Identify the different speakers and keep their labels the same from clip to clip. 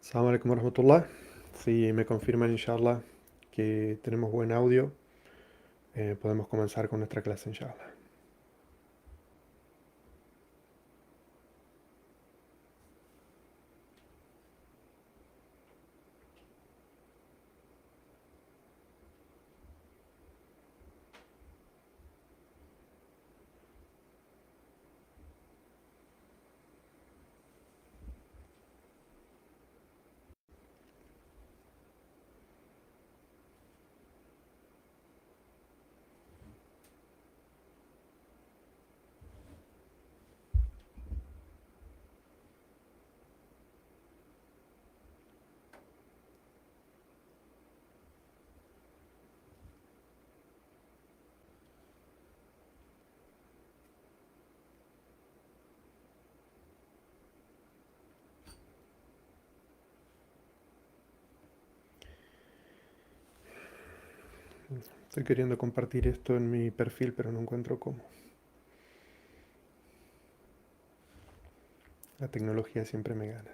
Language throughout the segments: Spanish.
Speaker 1: Assalamu alaikum warahmatullah. Si me confirman, inshallah, que tenemos buen audio, podemos comenzar con nuestra clase, inshallah. Estoy queriendo compartir esto en mi perfil, pero no encuentro cómo. La tecnología siempre me gana.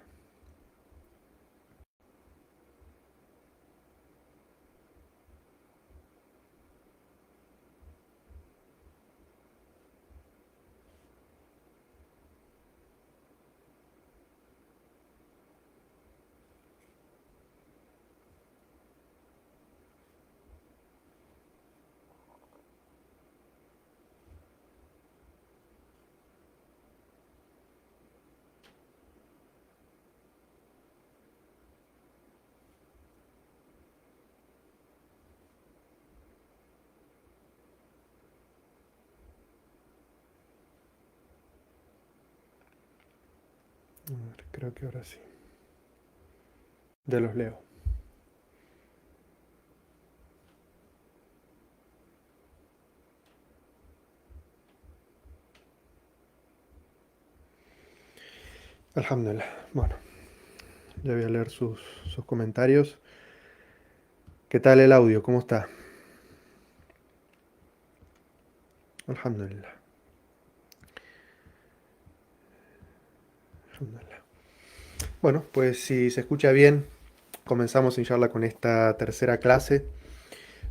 Speaker 1: A ver, creo que ahora sí. Ya los leo. Alhamdulillah. Bueno, ya voy a leer sus comentarios. ¿Qué tal el audio? ¿Cómo está? Alhamdulillah. Alhamdulillah. Bueno, pues si se escucha bien, comenzamos inshallah con esta tercera clase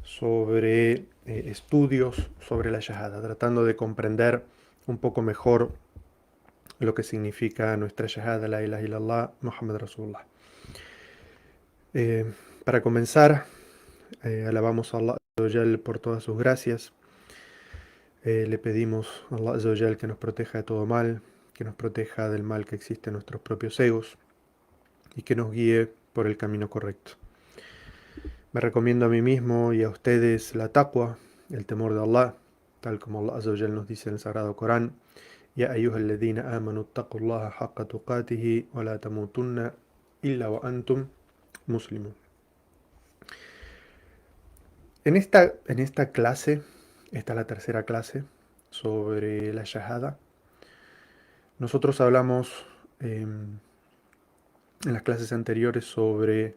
Speaker 1: sobre estudios sobre la Shahada, tratando de comprender un poco mejor lo que significa nuestra Shahada, la ilaha illallah, Muhammad Rasulullah. Para comenzar, alabamos a Allah Azza wa Jal por todas sus gracias. Le pedimos a Allah Azza wa Jal que nos proteja de todo mal, que nos proteja del mal que existe en nuestros propios egos y que nos guíe por el camino correcto. Me recomiendo a mí mismo y a ustedes la taqwa, el temor de Allah, tal como Allah Azza wa Jal nos dice en el Sagrado Corán: Ya ayyuhalladhina amanu taqullaha haqqa tuqatihi wa la tamutunna illa wa antum muslimun. En esta clase, esta es la tercera clase sobre la Shahada. Nosotros hablamos en las clases anteriores sobre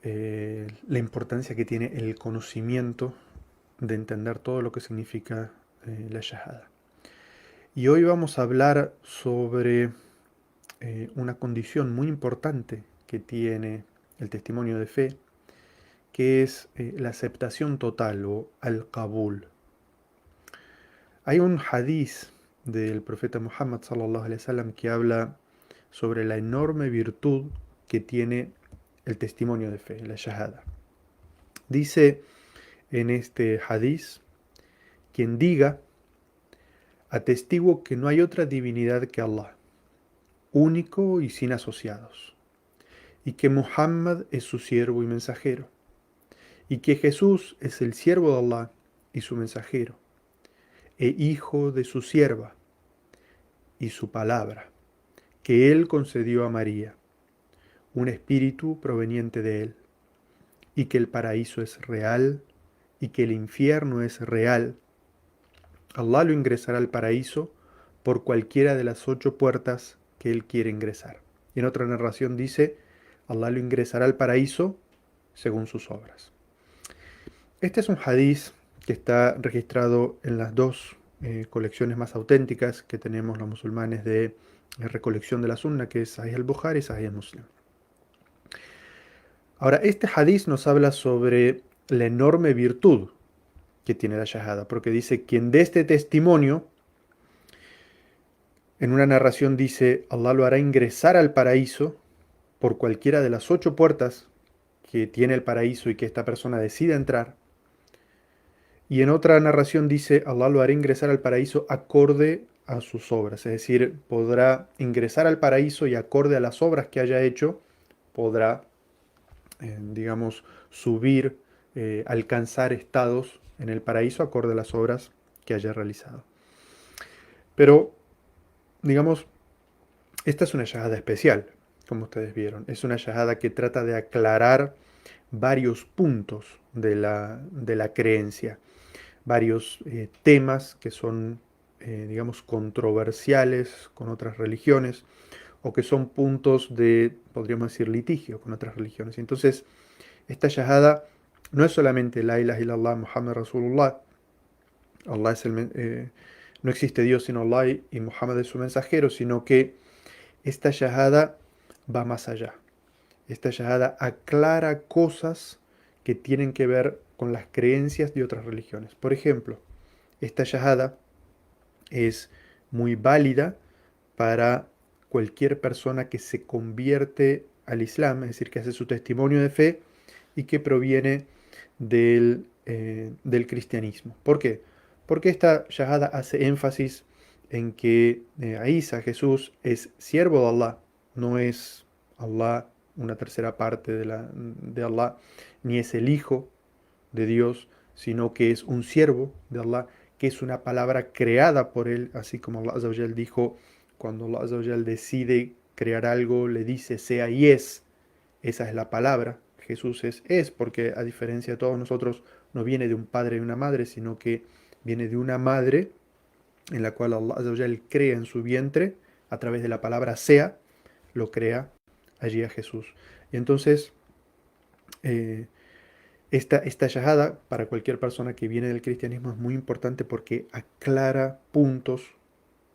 Speaker 1: la importancia que tiene el conocimiento de entender todo lo que significa la Shahada. Y hoy vamos a hablar sobre una condición muy importante que tiene el testimonio de fe, que es la aceptación total o al-qabul. Hay un hadiz del profeta Muhammad sallallahu alaihi wasallam que habla sobre la enorme virtud que tiene el testimonio de fe, la shahada. Dice en este hadiz: quien diga, atestiguo que no hay otra divinidad que Allah, único y sin asociados, y que Muhammad es su siervo y mensajero, y que Jesús es el siervo de Allah y su mensajero, e hijo de su sierva y su palabra, que él concedió a María, un espíritu proveniente de él, y que el paraíso es real y que el infierno es real. Allah lo ingresará al paraíso por cualquiera de las 8 puertas que él quiere ingresar. Y en otra narración dice: Allah lo ingresará al paraíso según sus obras. Este es un hadiz que está registrado en las dos colecciones más auténticas que tenemos los musulmanes de recolección de la Sunna, que es Sahih al-Bukhari y Sahih al-Muslim. Ahora, este hadiz nos habla sobre la enorme virtud que tiene la shahada, porque dice, quien dé este testimonio, en una narración dice, Allah lo hará ingresar al paraíso por cualquiera de las 8 puertas que tiene el paraíso y que esta persona decida entrar. Y en otra narración dice, Allah lo hará ingresar al paraíso acorde a sus obras, es decir, podrá ingresar al paraíso y acorde a las obras que haya hecho, podrá, digamos, subir, alcanzar estados en el paraíso acorde a las obras que haya realizado. Pero, digamos, esta es una shahada especial, como ustedes vieron. Es una shahada que trata de aclarar varios puntos de la creencia, varios temas que son, digamos, controversiales con otras religiones o que son puntos de, podríamos decir, litigio con otras religiones. Entonces, esta shahada no es solamente la ilaha illallah Muhammad Rasulullah, Allah es no existe Dios sino Allah y Muhammad es su mensajero, sino que esta shahada va más allá. Esta shahada aclara cosas que tienen que ver con las creencias de otras religiones. Por ejemplo, esta shahada es muy válida para cualquier persona que se convierte al Islam, es decir, que hace su testimonio de fe y que proviene del cristianismo. ¿Por qué? Porque esta shahada hace énfasis en que Isa, Jesús, es siervo de Allah, no es Allah una tercera parte de Allah, ni es el Hijo de Dios, sino que es un siervo de Allah, que es una palabra creada por él, así como Allah Azza wa Jal dijo, cuando Allah Azza wa Jal decide crear algo, le dice sea y es, esa es la palabra. Jesús es, porque a diferencia de todos nosotros, no viene de un padre y una madre, sino que viene de una madre en la cual Allah Azza wa Jal crea en su vientre, a través de la palabra sea, lo crea allí a Jesús. Y entonces, eh, esta shahada para cualquier persona que viene del cristianismo es muy importante porque aclara puntos.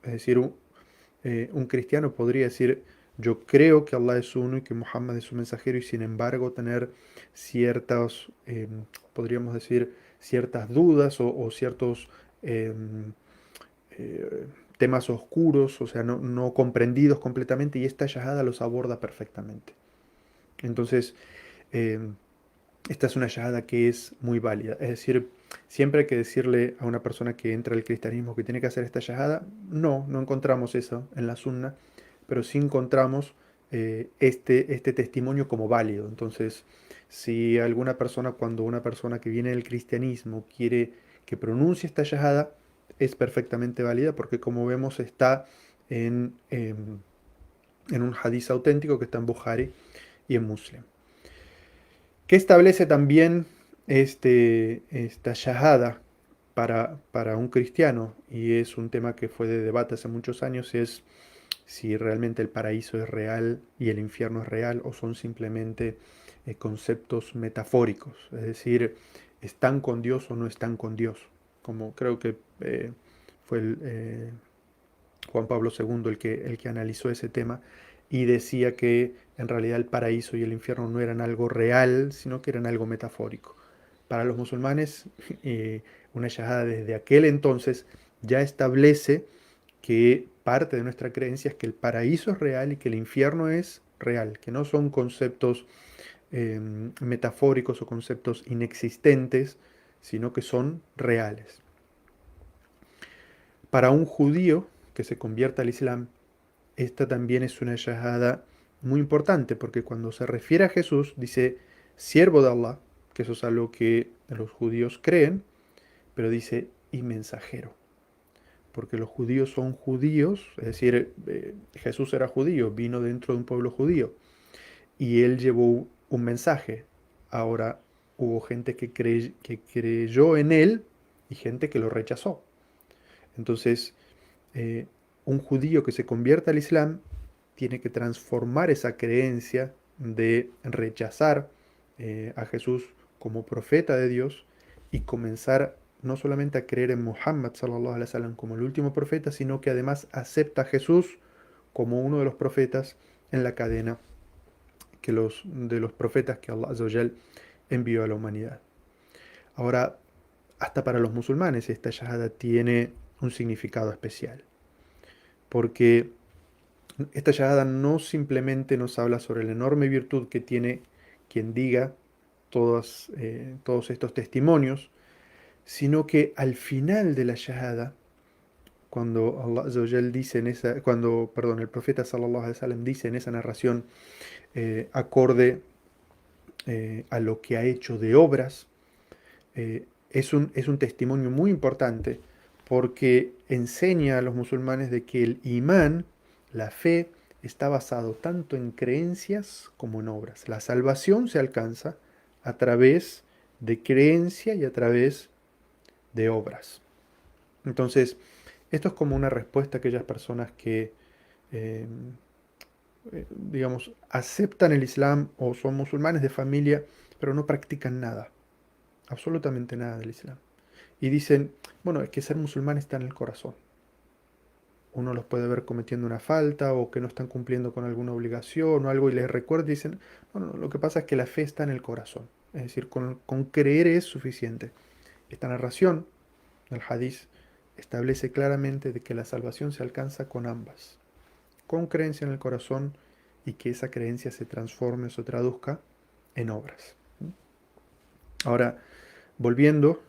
Speaker 1: Es decir, un cristiano podría decir, yo creo que Allah es uno y que Muhammad es su mensajero y sin embargo tener ciertas, podríamos decir, ciertas dudas o ciertos eh, temas oscuros, o sea, no comprendidos completamente y esta shahada los aborda perfectamente. Entonces, eh, esta es una shahada que es muy válida. Es decir, siempre hay que decirle a una persona que entra al cristianismo que tiene que hacer esta shahada. No encontramos eso en la sunna, pero sí encontramos este testimonio como válido. Entonces, si alguna persona, cuando una persona que viene del cristianismo quiere que pronuncie esta shahada, es perfectamente válida porque como vemos está en un hadith auténtico que está en Bukhari y en Muslim. ¿Qué establece también esta shahada para un cristiano? Y es un tema que fue de debate hace muchos años, es si realmente el paraíso es real y el infierno es real o son simplemente conceptos metafóricos. Es decir, ¿están con Dios o no están con Dios? Como creo que fue Juan Pablo II el que analizó ese tema y decía que en realidad el paraíso y el infierno no eran algo real, sino que eran algo metafórico. Para los musulmanes, una shahada desde aquel entonces ya establece que parte de nuestra creencia es que el paraíso es real y que el infierno es real, que no son conceptos metafóricos o conceptos inexistentes, sino que son reales. Para un judío que se convierta al Islam, esta también es una shahada muy importante, porque cuando se refiere a Jesús, dice siervo de Allah, que eso es algo que los judíos creen, pero dice y mensajero, porque los judíos son judíos, es decir, Jesús era judío, vino dentro de un pueblo judío, y él llevó un mensaje. Ahora hubo gente que creyó en él y gente que lo rechazó. Entonces, eh, un judío que se convierta al Islam tiene que transformar esa creencia de rechazar a Jesús como profeta de Dios y comenzar no solamente a creer en Muhammad sallallahu alaihi wasallam como el último profeta, sino que además acepta a Jesús como uno de los profetas en la cadena de los profetas que Allah Azza wa Jal envió a la humanidad. Ahora, hasta para los musulmanes esta shahada tiene un significado especial, porque esta shahada no simplemente nos habla sobre la enorme virtud que tiene quien diga todos estos testimonios, sino que al final de la shahada, cuando Allah Azza wa Jal dice perdón, el profeta sallallahu alaihi wasallam dice en esa narración, acorde a lo que ha hecho de obras, es un testimonio muy importante porque enseña a los musulmanes de que el imán, la fe, está basado tanto en creencias como en obras. La salvación se alcanza a través de creencia y a través de obras. Entonces, esto es como una respuesta a aquellas personas que, eh, digamos, aceptan el Islam o son musulmanes de familia, pero no practican nada, absolutamente nada del Islam. Y dicen, bueno, es que ser musulmán está en el corazón. Uno los puede ver cometiendo una falta o que no están cumpliendo con alguna obligación o algo y les recuerda y dicen, no, no, lo que pasa es que la fe está en el corazón. Es decir, con creer es suficiente. Esta narración, el hadiz, establece claramente de que la salvación se alcanza con ambas. Con creencia en el corazón y que esa creencia se transforme o se traduzca en obras. Ahora, volviendo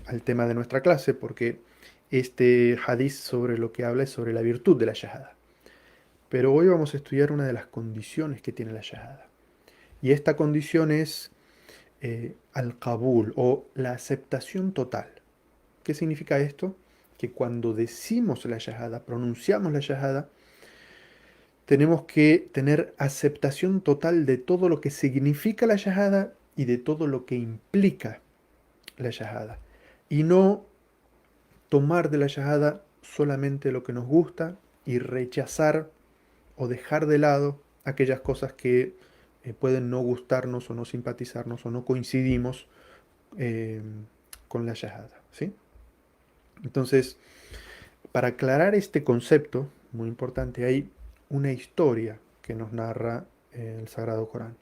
Speaker 1: al tema de nuestra clase, porque este hadiz sobre lo que habla es sobre la virtud de la shahada. Pero hoy vamos a estudiar una de las condiciones que tiene la shahada. Y esta condición es al-qabul o la aceptación total. ¿Qué significa esto? Que cuando decimos la shahada, pronunciamos la shahada, tenemos que tener aceptación total de todo lo que significa la shahada y de todo lo que implica la shahada. Y no tomar de la shahada solamente lo que nos gusta y rechazar o dejar de lado aquellas cosas que pueden no gustarnos o no simpatizarnos o no coincidimos eh, con la shahada, ¿sí? Entonces, para aclarar este concepto, muy importante, hay una historia que nos narra el Sagrado Corán.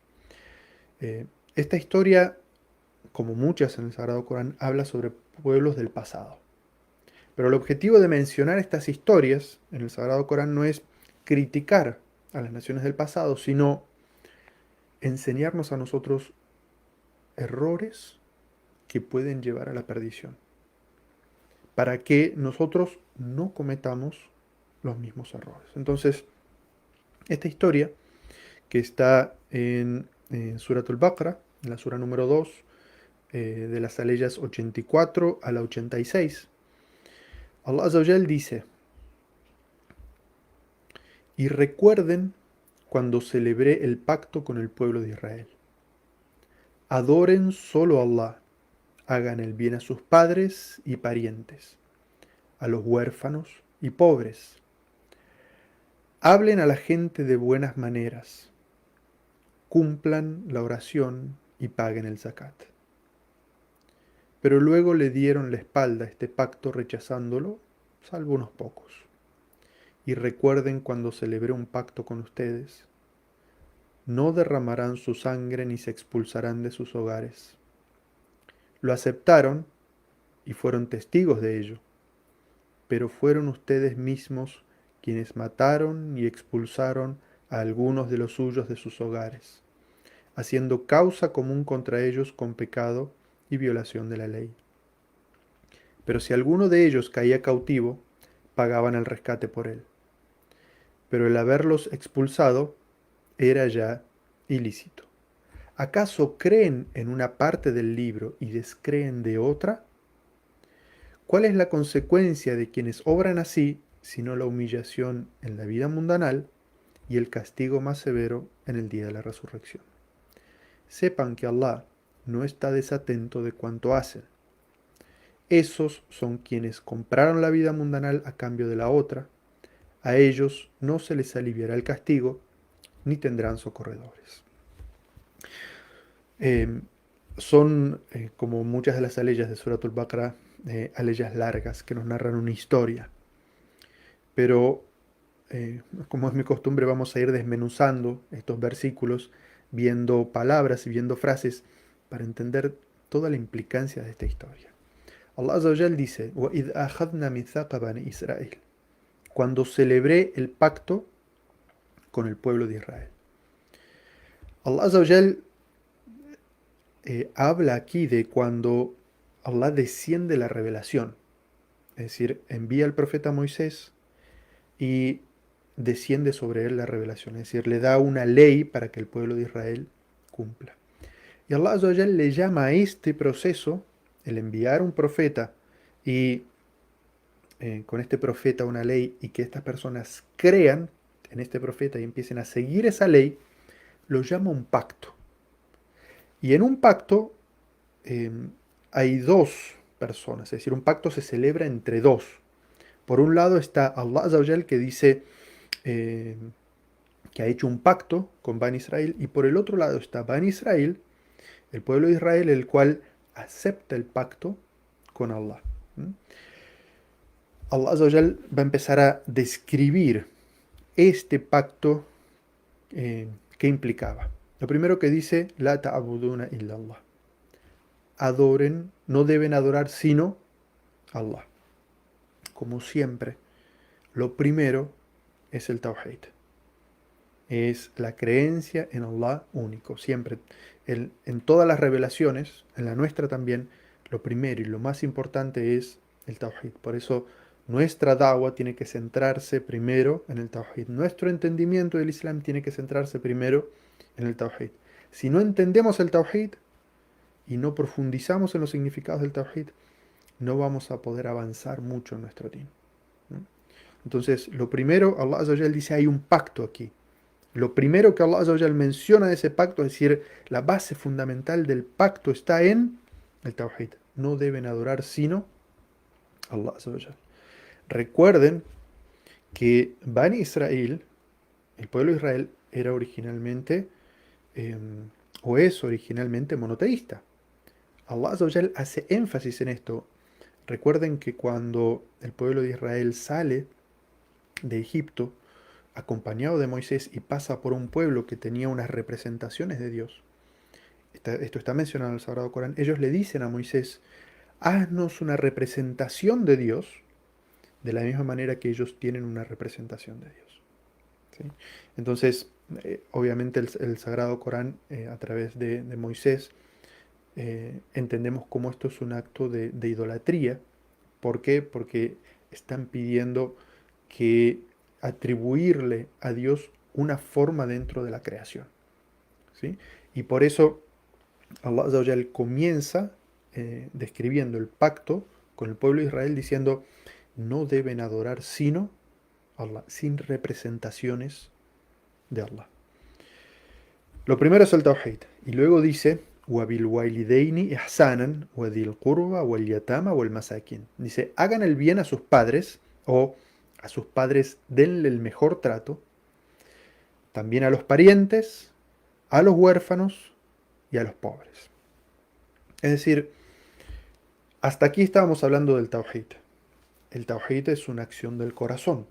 Speaker 1: Esta historia, como muchas en el Sagrado Corán, habla sobre pueblos del pasado. Pero el objetivo de mencionar estas historias en el Sagrado Corán no es criticar a las naciones del pasado, sino enseñarnos a nosotros errores que pueden llevar a la perdición, para que nosotros no cometamos los mismos errores. Entonces, esta historia, que está en Surat al-Baqarah, en la sura número 2, de las aleyas 84 a la 86, Allah Azza wa Jal dice: y recuerden cuando celebré el pacto con el pueblo de Israel. Adoren solo a Allah, hagan el bien a sus padres y parientes, a los huérfanos y pobres. Hablen a la gente de buenas maneras, cumplan la oración y paguen el zakat. Pero luego le dieron la espalda a este pacto rechazándolo, salvo unos pocos. Y recuerden cuando celebré un pacto con ustedes. No derramarán su sangre ni se expulsarán de sus hogares. Lo aceptaron y fueron testigos de ello, pero fueron ustedes mismos quienes mataron y expulsaron a algunos de los suyos de sus hogares, haciendo causa común contra ellos con pecado y violación de la ley. Pero si alguno de ellos caía cautivo, pagaban el rescate por él. Pero el haberlos expulsado era ya ilícito. ¿Acaso creen en una parte del libro y descreen de otra? ¿Cuál es la consecuencia de quienes obran así, sino la humillación en la vida mundanal y el castigo más severo en el día de la resurrección? Sepan que Allah no está desatento de cuanto hacen. Esos son quienes compraron la vida mundanal a cambio de la otra. A ellos no se les aliviará el castigo, ni tendrán socorredores. Como muchas de las aleyas de Surat al-Baqarah, aleyas largas que nos narran una historia. Pero como es mi costumbre, vamos a ir desmenuzando estos versículos, viendo palabras y viendo frases para entender toda la implicancia de esta historia. Allah Azza wa Jal dice: وَإِذْ أَخَذْنَا مِيثَاقَ بَنِي إِسْرَائِيل, cuando celebré el pacto con el pueblo de Israel. Allah Azza wa Jal habla aquí de cuando Allah desciende la revelación, es decir, envía al profeta Moisés y desciende sobre él la revelación, es decir, le da una ley para que el pueblo de Israel cumpla. Y Allah Azza wa Jal le llama a este proceso, el enviar un profeta y con este profeta una ley y que estas personas crean en este profeta y empiecen a seguir esa ley, lo llama un pacto. Y en un pacto eh, hay dos personas, es decir, un pacto se celebra entre dos. Por un lado está Allah Azza wa Jal, que dice eh, que ha hecho un pacto con Bani Israel, y por el otro lado está Bani Israel, el pueblo de Israel, el cual acepta el pacto con Allah. ¿Mm? Allah Azza wa Jal va a empezar a describir este pacto que implicaba. Lo primero que dice: La ta'buduna illa Allah. Adoren, no deben adorar sino Allah. Como siempre, lo primero es el Tawhid. Es la creencia en Allah único. Siempre, en todas las revelaciones, en la nuestra también, lo primero y lo más importante es el Tawhid. Por eso nuestra da'wah tiene que centrarse primero en el Tawhid. Nuestro entendimiento del Islam tiene que centrarse primero en el Tawhid. Si no entendemos el Tawhid y no profundizamos en los significados del Tawhid, no vamos a poder avanzar mucho en nuestro din. Entonces, lo primero, Allah Azza wa Jal dice: hay un pacto aquí. Lo primero que Allah Azza wa Jal menciona de ese pacto, es decir, la base fundamental del pacto está en el Tawhid. No deben adorar sino Allah Azza wa Jal. Recuerden que Bani Israel, el pueblo de Israel, era originalmente, eh, o es originalmente monoteísta. Allah Azza wa Jal hace énfasis en esto. Recuerden que cuando el pueblo de Israel sale de Egipto, acompañado de Moisés, y pasa por un pueblo que tenía unas representaciones de Dios, esto está mencionado en el Sagrado Corán, ellos le dicen a Moisés: haznos una representación de Dios, de la misma manera que ellos tienen una representación de Dios. ¿Sí? Entonces, obviamente el Sagrado Corán, a través de Moisés, entendemos cómo esto es un acto de idolatría. ¿Por qué? Porque están pidiendo que atribuirle a Dios una forma dentro de la creación. ¿Sí? Y por eso Allah Azza wa Jal comienza describiendo el pacto con el pueblo de Israel diciendo: no deben adorar sino Allah, sin representaciones de Allah. Lo primero es el Tawhid. Y luego dice: وَبِالْوَالِدَيْنِ إِحْسَانًا وَذِي الْقُرْبَى وَالْيَتَامَى وَالْمَسَاكِينَ. Dice: hagan el bien a sus padres, o a sus padres denle el mejor trato, también a los parientes, a los huérfanos y a los pobres. Es decir, hasta aquí estábamos hablando del Tawhid. El Tawhid es una acción del corazón.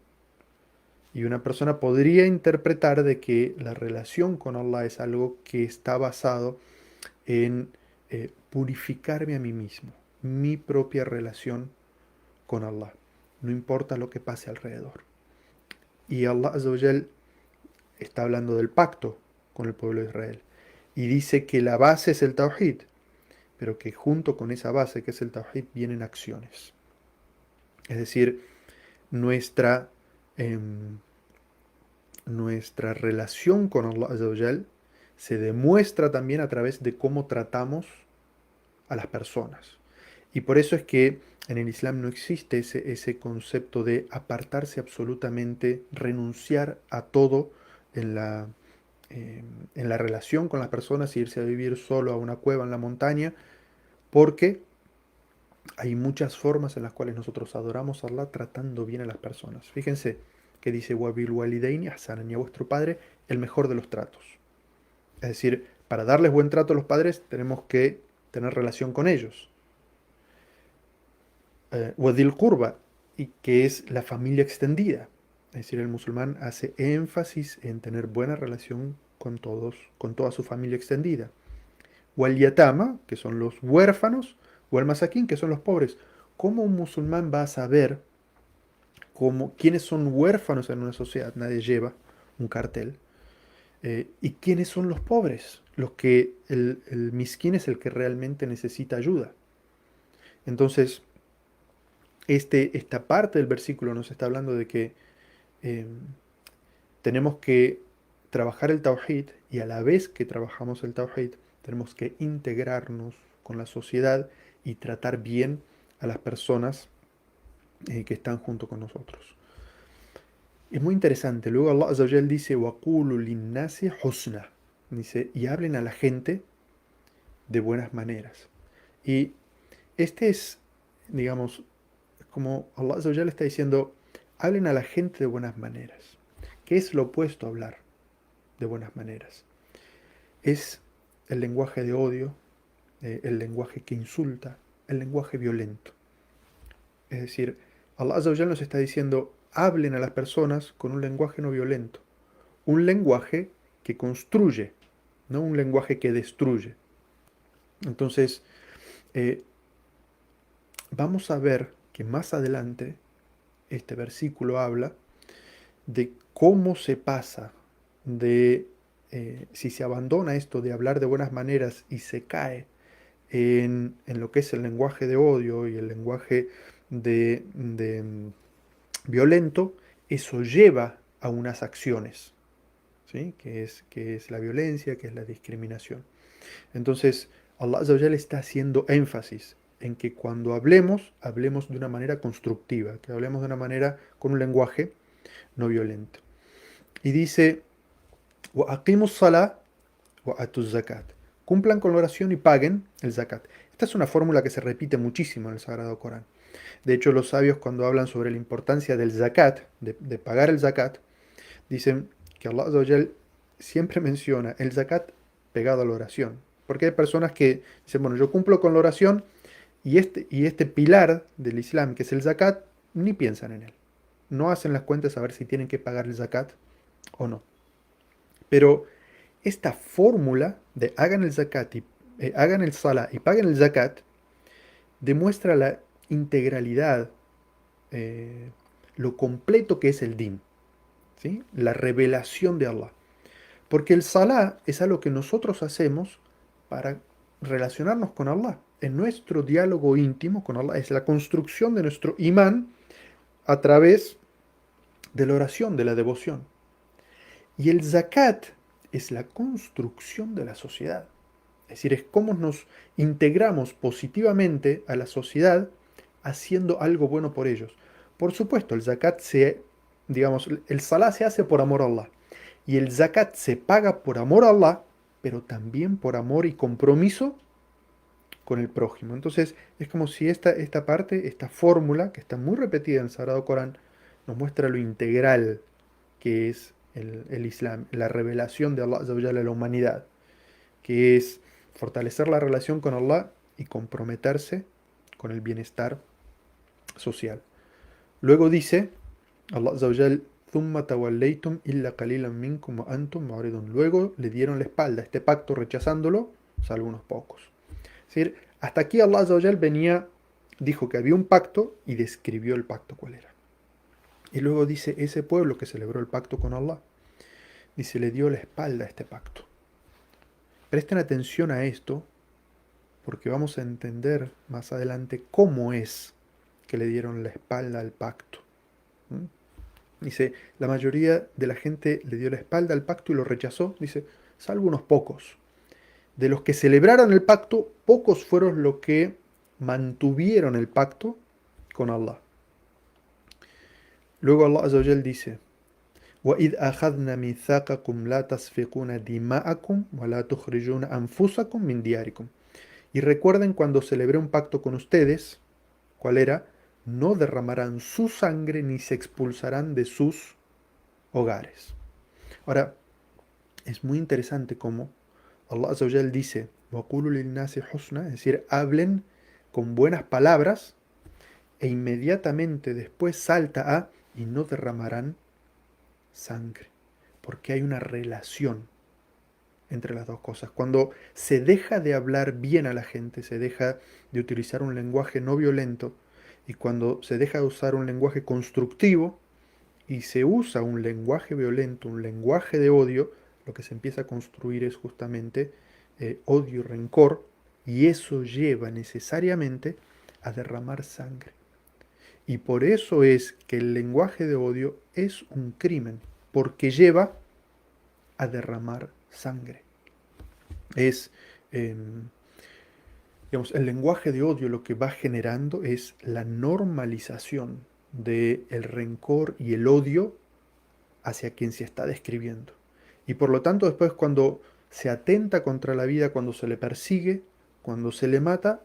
Speaker 1: Y una persona podría interpretar de que la relación con Allah es algo que está basado en purificarme a mí mismo, mi propia relación con Allah. No importa lo que pase alrededor. Y Allah Azza wa Jal está hablando del pacto con el pueblo de Israel. Y dice que la base es el Tawhid, pero que junto con esa base que es el Tawhid vienen acciones. Es decir, nuestra, nuestra relación con Allah Azza wa Jal se demuestra también a través de cómo tratamos a las personas. Y por eso es que en el Islam no existe ese concepto de apartarse absolutamente, renunciar a todo en la relación con las personas e irse a vivir solo a una cueva en la montaña, porque hay muchas formas en las cuales nosotros adoramos a Allah tratando bien a las personas. Fíjense que dice: Wabil walidaini ahsanan, y a vuestro padre el mejor de los tratos. Es decir, para darles buen trato a los padres tenemos que tener relación con ellos. Wadil Qurba, y que es la familia extendida. Es decir, el musulmán hace énfasis en tener buena relación con todos, con toda su familia extendida. O al yatama, que son los huérfanos, o al masaquín, que son los pobres. ¿Cómo un musulmán va a saber quiénes son huérfanos en una sociedad? Nadie lleva un cartel. ¿Y quiénes son los pobres? Los que el misquín es el que realmente necesita ayuda. Entonces, esta parte del versículo nos está hablando de que eh, tenemos que trabajar el tawhid y a la vez que trabajamos el tawhid, tenemos que integrarnos con la sociedad y tratar bien a las personas que están junto con nosotros. Es muy interesante. Luego Allah Azza wa Jal dice, وَقُولُ لِلنَّاسِ حُسْنًا. Dice, y hablen a la gente de buenas maneras. Y este es, digamos, como Allah Azza wa Jal está diciendo, hablen a la gente de buenas maneras. ¿Qué es lo opuesto a hablar de buenas maneras? Es el lenguaje de odio, el lenguaje que insulta, el lenguaje violento. Es decir, Allah Azza wa Jal nos está diciendo, hablen a las personas con un lenguaje no violento, un lenguaje que construye, no un lenguaje que destruye. Entonces, eh, vamos a ver que más adelante este versículo habla de cómo se pasa de, si se abandona esto de hablar de buenas maneras y se cae en lo que es el lenguaje de odio y el lenguaje de violento, eso lleva a unas acciones, ¿sí? Que es la violencia, que es la discriminación. Entonces, Allah Azza wa Jalla está haciendo énfasis en que cuando hablemos, hablemos de una manera constructiva, que hablemos de una manera con un lenguaje no violento. Y dice, وَأَقِيمُوا الصَّلَاةَ وَآتُوا الزَّكَاةَ. Cumplan con la oración y paguen el zakat. Esta es una fórmula que se repite muchísimo en el Sagrado Corán. De hecho, los sabios cuando hablan sobre la importancia del zakat, de pagar el zakat, dicen que Allah Azza wa Jal siempre menciona el zakat pegado a la oración. Porque hay personas que dicen, bueno, yo cumplo con la oración y este pilar del Islam, que es el zakat, ni piensan en él. No hacen las cuentas a ver si tienen que pagar el zakat o no. Pero esta fórmula de hagan el zakat y hagan el salah y paguen el zakat demuestra la integralidad, lo completo que es el din, ¿sí? La revelación de Allah. Porque el salah es algo que nosotros hacemos para relacionarnos con Allah. En nuestro diálogo íntimo con Allah es la construcción de nuestro imán a través de la oración, de la devoción. Y el zakat es la construcción de la sociedad. Es decir, es cómo nos integramos positivamente a la sociedad haciendo algo bueno por ellos. Por supuesto, el zakat digamos, el salah se hace por amor a Allah. Y el zakat se paga por amor a Allah, pero también por amor y compromiso con el prójimo. Entonces, es como si esta parte, esta fórmula, que está muy repetida en el Sagrado Corán, nos muestra lo integral que es el Islam, la revelación de Allah Azza wa Jalla a la humanidad, que es fortalecer la relación con Allah y comprometerse con el bienestar social. Luego dice Allah Azza wa Jal, "Thumma tawallaytum illa qalilan minkum wa antum mu'ridun". Luego le dieron la espalda a este pacto rechazándolo, salvo unos pocos. Es decir, hasta aquí Allah Azza wa Jal dijo que había un pacto y describió el pacto cuál era. Y luego dice, ese pueblo que celebró el pacto con Allah, dice, le dio la espalda a este pacto. Presten atención a esto, porque vamos a entender más adelante cómo es que le dieron la espalda al pacto. ¿Mm? Dice, la mayoría de la gente le dio la espalda al pacto y lo rechazó, dice, salvo unos pocos. De los que celebraron el pacto, pocos fueron los que mantuvieron el pacto con Allah. Luego Allah Azza wa Jal dice, وَإِذْ أَخَذْنَا مِيثَاقَكُمْ لَا تَسْفِكُونَ دِمَاءَكُمْ وَلَا تُخْرِجُونَ أَنفُسَكُمْ مِنْ دِيَارِكُمْ. Y recuerden cuando celebré un pacto con ustedes, ¿cuál era? No derramarán su sangre ni se expulsarán de sus hogares. Ahora, es muy interesante cómo Allah Azza wa Jal dice, وَقُولُوا لِلنَّاسِ حُسْنًا, es decir, hablen con buenas palabras, e inmediatamente después salta a, y no derramarán sangre, porque hay una relación entre las dos cosas. Cuando se deja de hablar bien a la gente, se deja de utilizar un lenguaje no violento, y cuando se deja de usar un lenguaje constructivo y se usa un lenguaje violento, un lenguaje de odio, lo que se empieza a construir es justamente odio y rencor, y eso lleva necesariamente a derramar sangre. Y por eso es que el lenguaje de odio es un crimen, porque lleva a derramar sangre. Es, eh, digamos, el lenguaje de odio lo que va generando es la normalización del rencor y el odio hacia quien se está describiendo. Y por lo tanto, después cuando se atenta contra la vida, cuando se le persigue, cuando se le mata,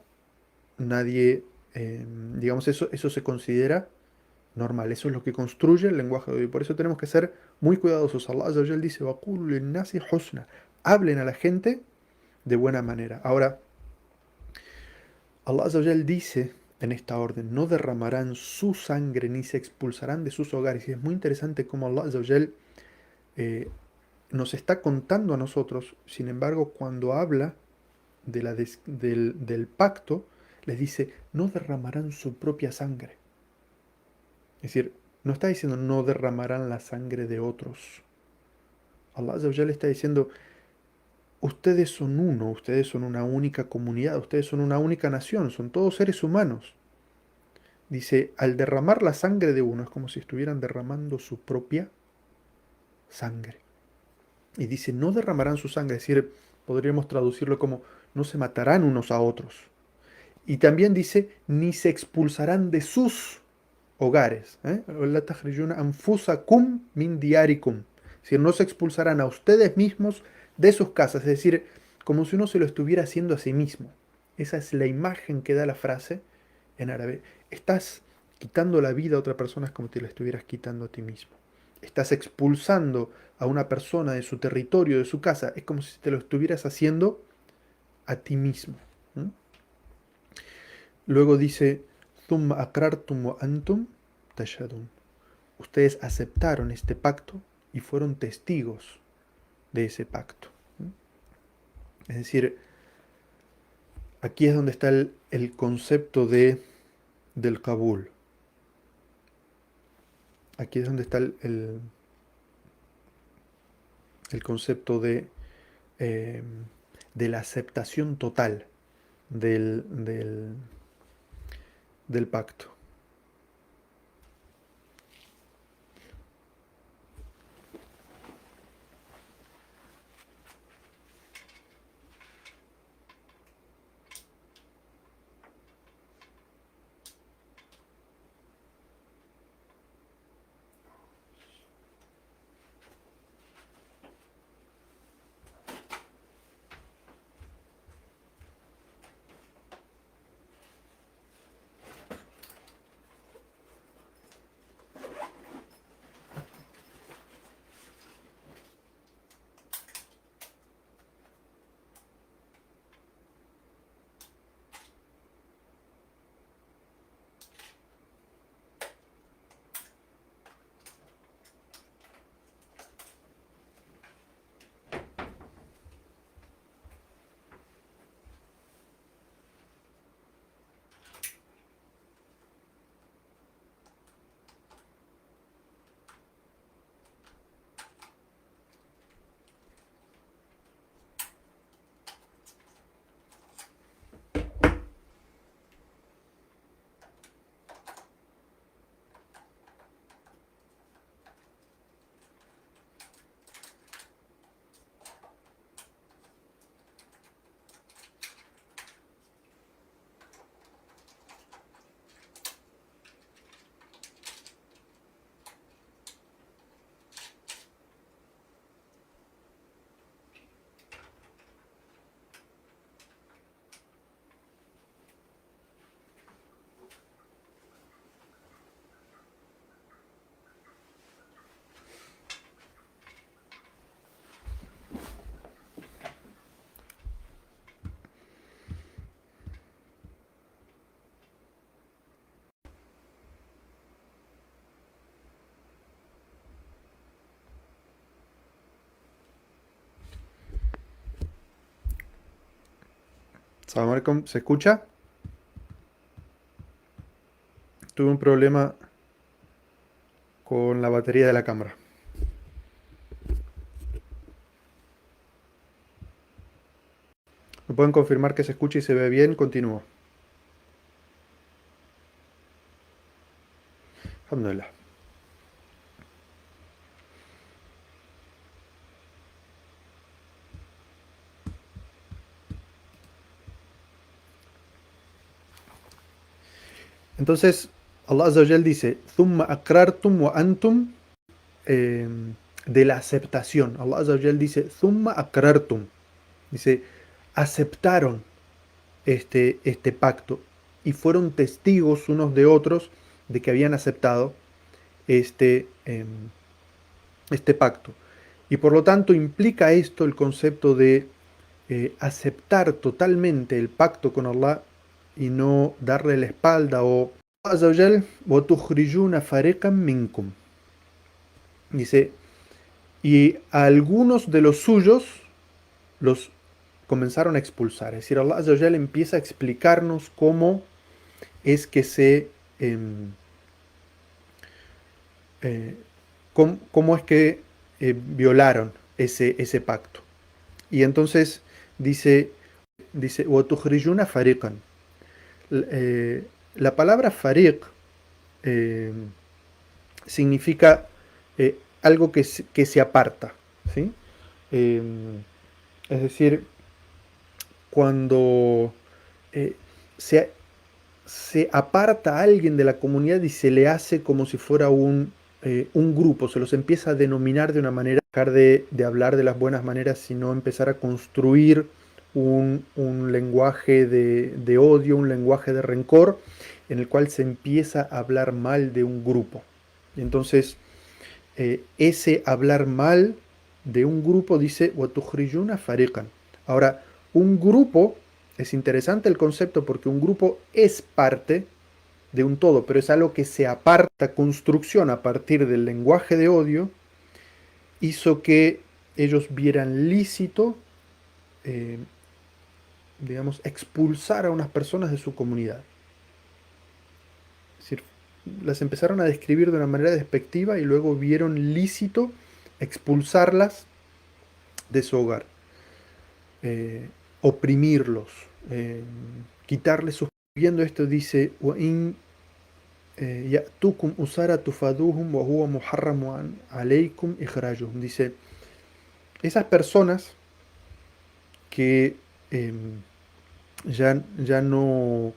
Speaker 1: nadie, digamos, eso se considera normal. Eso es lo que construye el lenguaje de odio. Y por eso tenemos que ser muy cuidadosos. Allah Azza wa Jal dice, وَقُولُوا لِلنَّاسِ حُسْنًا. Hablen a la gente de buena manera. Ahora, Allah Azza wa Jal dice en esta orden, no derramarán su sangre ni se expulsarán de sus hogares. Y es muy interesante cómo Allah Azza wa Jal eh, nos está contando a nosotros, sin embargo, cuando habla del pacto, les dice, no derramarán su propia sangre. Es decir, no está diciendo no derramarán la sangre de otros. Allah Azza wa Jalla está diciendo, ustedes son uno, ustedes son una única comunidad, ustedes son una única nación, son todos seres humanos. Dice, al derramar la sangre de uno es como si estuvieran derramando su propia sangre. Y dice, no derramarán su sangre, es decir, podríamos traducirlo como, no se matarán unos a otros. Y también dice, ni se expulsarán de sus hogares. "La takhrijuna anfusakum min diyarikum". Es decir, no se expulsarán a ustedes mismos de sus casas. Es decir, como si uno se lo estuviera haciendo a sí mismo. Esa es la imagen que da la frase en árabe. Estás quitando la vida a otra persona, es como si la estuvieras quitando a ti mismo. Estás expulsando a una persona de su territorio, de su casa, es como si te lo estuvieras haciendo a ti mismo. ¿Mm? Luego dice, "Thumma aqrartum wa antum tashhadun". Ustedes aceptaron este pacto y fueron testigos de ese pacto. ¿Mm? Es decir, aquí es donde está el concepto del Kabul. Aquí es donde está el concepto eh, de la aceptación total del, del, del pacto. Salam alaikum, ¿se escucha? Tuve un problema con la batería de la cámara. ¿Me pueden confirmar que se escucha y se ve bien? Continúo. Alhamdulillah. Entonces, Allah Azza wa Jal dice, Thumma akrartum wa antum, eh, de la aceptación. Allah Azza wa Jal dice, Thumma akrartum. Dice, aceptaron este pacto y fueron testigos unos de otros de que habían aceptado este, este pacto. Y por lo tanto implica esto el concepto de aceptar totalmente el pacto con Allah y no darle la espalda o وَتُخْرِجُونَ فَرِيقًا مِنْكُمْ. Dice, y a algunos de los suyos los comenzaron a expulsar. Es decir, Allah Azza wa Jal empieza a explicarnos cómo es que eh, cómo es que violaron ese pacto. Y entonces dice وَتُخْرِجُونَ فَرِيقًا. La palabra fariq eh, significa algo que se aparta, ¿sí? Eh, es decir, cuando eh, se, se aparta a alguien de la comunidad y se le hace como si fuera un grupo, se los empieza a denominar de una manera, dejar de hablar de las buenas maneras, sino empezar a construir un lenguaje de odio, un lenguaje de rencor, en el cual se empieza a hablar mal de un grupo. Entonces, ese hablar mal de un grupo dice, وَتُخْرِجُونَ فَرِيقًا. Ahora, un grupo, es interesante el concepto porque un grupo es parte de un todo, pero es algo que se aparta, construcción a partir del lenguaje de odio, hizo que ellos vieran lícito, eh, digamos, expulsar a unas personas de su comunidad. Es decir, las empezaron a describir de una manera despectiva y luego vieron lícito expulsarlas de su hogar, oprimirlos, eh, quitarles sus... Viendo esto dice, وَإِن يَأْتُكُمْ أُسَارَ تُفَادُوهُمْ وَهُوَ مُحَرَّمٌ عَلَيْكُمْ إِخْرَاجُهُم. Dice, esas personas que ya no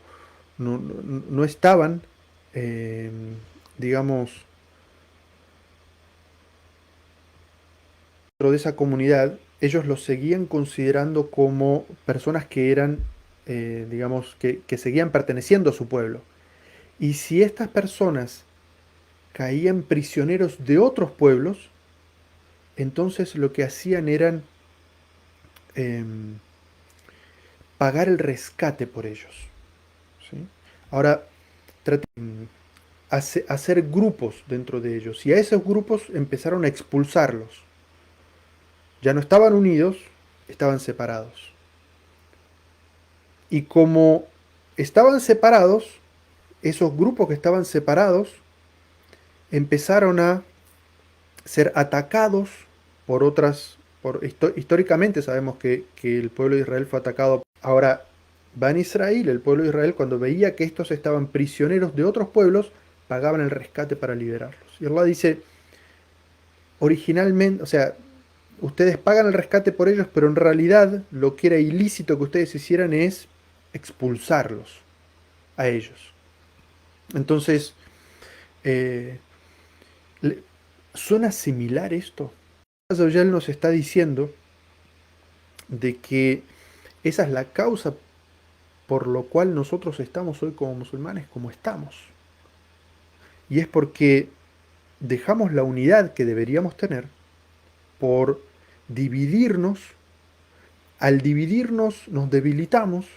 Speaker 1: estaban, eh, digamos, dentro de esa comunidad, ellos los seguían considerando como personas que eran, digamos, que seguían perteneciendo a su pueblo. Y si estas personas caían prisioneros de otros pueblos, entonces lo que hacían eran eh, pagar el rescate por ellos. ¿Sí? Ahora, hacer grupos dentro de ellos. Y a esos grupos empezaron a expulsarlos. Ya no estaban unidos, estaban separados. Y como estaban separados, esos grupos que estaban separados empezaron a ser atacados por otras... históricamente sabemos que el pueblo de Israel fue atacado. Ahora, Ban Israel, el pueblo de Israel, cuando veía que estos estaban prisioneros de otros pueblos, pagaban el rescate para liberarlos. Y Allah dice, originalmente, o sea, ustedes pagan el rescate por ellos, pero en realidad lo que era ilícito que ustedes hicieran es expulsarlos a ellos. Entonces, eh, ¿suena similar esto? Azawajal nos está diciendo de que esa es la causa por lo cual nosotros estamos hoy como musulmanes como estamos. Y es porque dejamos la unidad que deberíamos tener por dividirnos. Al dividirnos nos debilitamos.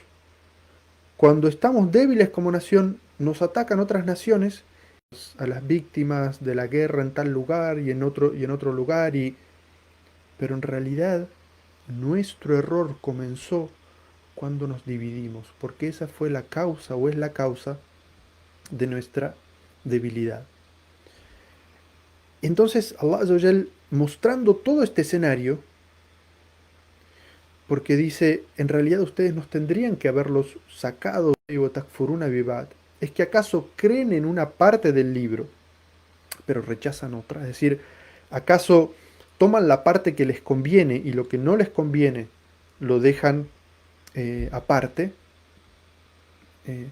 Speaker 1: Cuando estamos débiles como nación, nos atacan otras naciones, a las víctimas de la guerra en tal lugar y en otro lugar, pero en realidad nuestro error comenzó cuando nos dividimos, porque esa fue la causa o es la causa de nuestra debilidad. Entonces Allah Azza wa Jal, mostrando todo este escenario, porque dice, en realidad ustedes nos tendrían que haberlos sacado, es que acaso creen en una parte del libro, pero rechazan otra. Es decir, acaso toman la parte que les conviene y lo que no les conviene lo dejan aparte. Eh,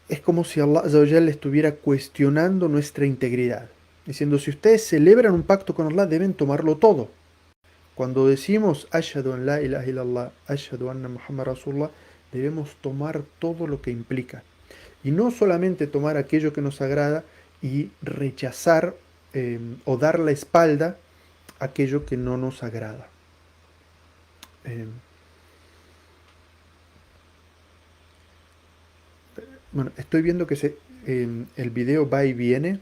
Speaker 1: es como si Allah Azza wa Jalla estuviera cuestionando nuestra integridad, diciendo, si ustedes celebran un pacto con Allah, deben tomarlo todo. Cuando decimos Ashhadu an la ilaha illallah, Ashhadu anna Muhammad Rasulullah, debemos tomar todo lo que implica. Y no solamente tomar aquello que nos agrada y rechazar o dar la espalda a aquello que no nos agrada. Eh, bueno, estoy viendo que el video va y viene.